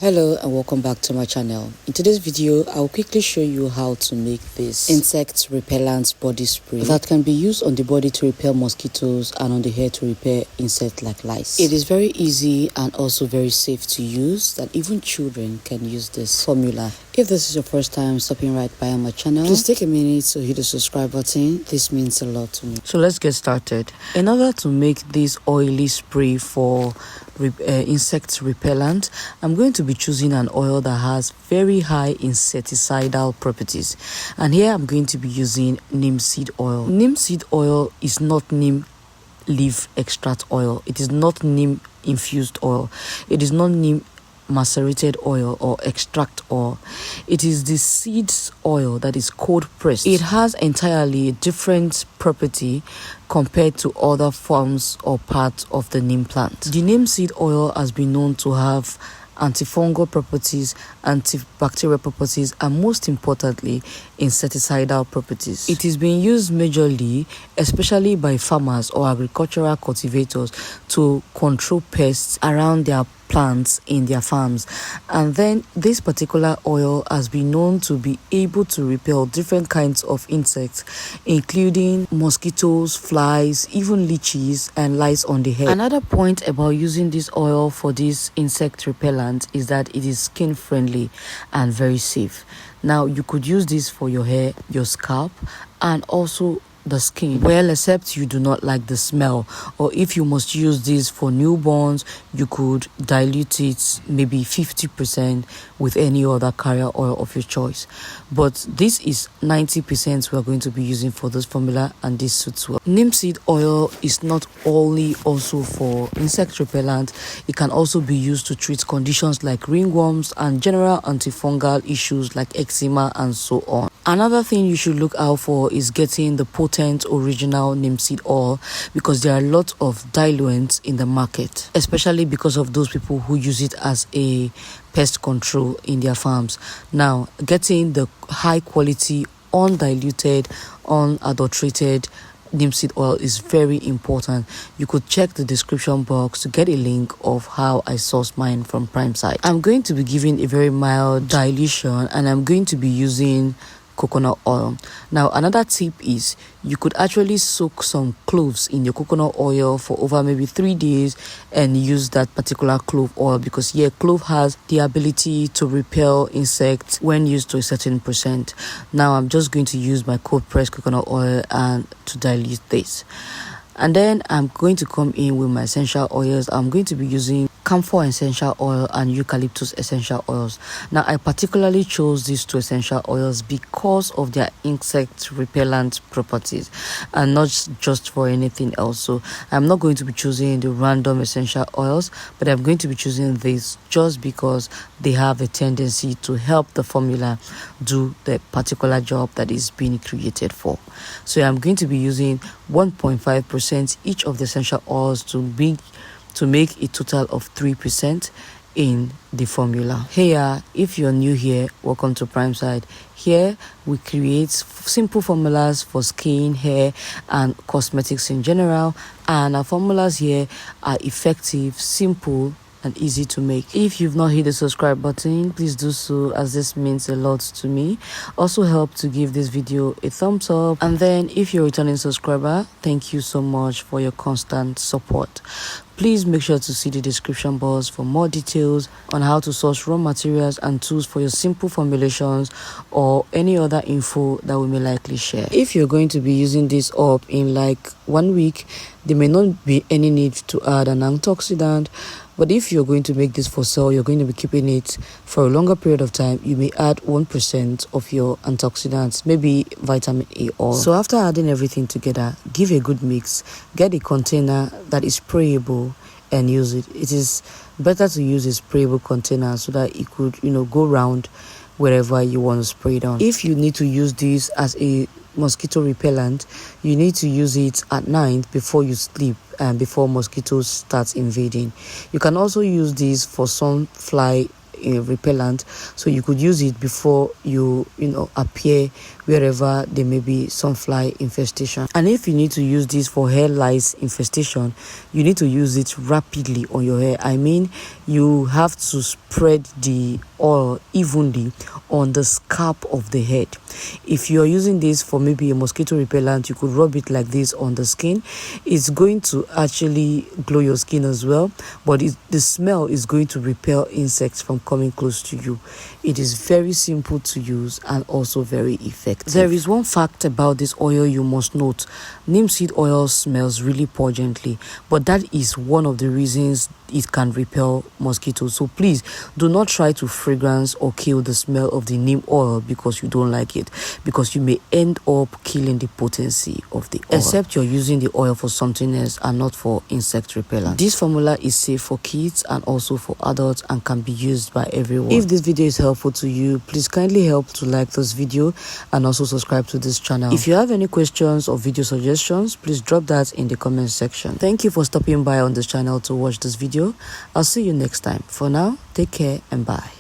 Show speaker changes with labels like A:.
A: Hello and welcome back to my channel. In today's video, I'll quickly show you how to make this insect repellent body spray that can be used on the body to repel mosquitoes and on the hair to repel insects like lice. It is very easy and also very safe to use that even children can use this formula. If this is your first time stopping right by on my channel, please take a minute to hit the subscribe button. This means a lot to me. So let's get started. In order to make this oily spray for insect repellent, I'm going to be choosing an oil that has very high insecticidal properties, and here I'm going to be using neem seed oil. Neem seed oil is not neem leaf extract oil, it is not neem infused oil, it is not neem macerated oil or extract oil. It is the seeds oil that is cold pressed. It has entirely a different property compared to other forms or parts of the neem plant. The neem seed oil has been known to have antifungal properties, antibacterial properties, and most importantly, insecticidal properties. It is being used majorly, especially by farmers or agricultural cultivators, to control pests around their plants in their farms. And then this particular oil has been known to be able to repel different kinds of insects, including mosquitoes, flies, even leeches and lice on the hair. Another point about using this oil for this insect repellent is that it is skin friendly and very safe. Now you could use this for your hair, your scalp, and also the skin, well, except you do not like the smell, or if you must use this for newborns, you could dilute it maybe 50% with any other carrier oil of your choice. But this is 90% we are going to be using for this formula, and this suits well. Neem seed oil is not only also for insect repellent, it can also be used to treat conditions like ringworms and general antifungal issues like eczema and so on. Another thing you should look out for is getting the potent original neem seed oil, because there are a lot of diluents in the market, especially because of those people who use it as a pest control in their farms. Now, getting the high quality, undiluted, unadulterated neem seed oil is very important. You could check the description box to get a link of how I sourced mine from Primeside. I'm going to be giving a very mild dilution, and I'm going to be using coconut oil. Now, another tip is you could actually soak some cloves in your coconut oil for over maybe 3 days and use that particular clove oil, because clove has the ability to repel insects when used to a certain percent. Now I'm just going to use my cold pressed coconut oil and to dilute this. And then I'm going to come in with my essential oils. I'm going to be using camphor essential oil and eucalyptus essential oils. Now, I particularly chose these two essential oils because of their insect repellent properties and not just for anything else. So I'm not going to be choosing the random essential oils, but I'm going to be choosing these just because they have a tendency to help the formula do the particular job that is being created for. So I'm going to be using 1.5% each of the essential oils to make a total of 3% in the formula. Here, if you're new here, welcome to Primeside. Here we create simple formulas for skin, hair, and cosmetics in general, and our formulas here are effective, simple, and easy to make. If you've not hit the subscribe button, please do so, as this means a lot to me. Also help to give this video a thumbs up, and then if you're a returning subscriber, thank you so much for your constant support. Please make sure to see the description box for more details on how to source raw materials and tools for your simple formulations or any other info that we may likely share. If you're going to be using this up in like 1 week, there may not be any need to add an antioxidant. But if you're going to make this for sale, you're going to be keeping it for a longer period of time, you may add 1% of your antioxidants, maybe vitamin A oil. So after adding everything together, give a good mix, get a container that is sprayable and use it. It is better to use a sprayable container so that it could, go round wherever you want to spray it on. If you need to use this as a mosquito repellent, you need to use it at night before you sleep and before mosquitoes start invading. You can also use this for some fly repellent, so you could use it before you appear wherever there may be some fly infestation. And if you need to use this for hair lice infestation, you need to use it rapidly on your hair. I mean, you have to spread the oil evenly on the scalp of the head. If you are using this for maybe a mosquito repellent, you could rub it like this on the skin. It's going to actually glow your skin as well, but the smell is going to repel insects from coming close to you. It is very simple to use and also very effective. There is one fact about this oil you must note. Neem seed oil smells really pungently, but that is one of the reasons it can repel mosquitoes. So please do not try to fragrance or kill the smell of the neem oil because you don't like it, because you may end up killing the potency of the oil, except you're using the oil for something else and not for insect repellent. This formula is safe for kids and also for adults and can be used by everyone. If this video is helpful to you, please kindly help to like this video and also subscribe to this channel. If you have any questions or video suggestions, please drop that in the comment section. Thank you for stopping by on this channel to watch this video. I'll see you next time. For now, take care and bye.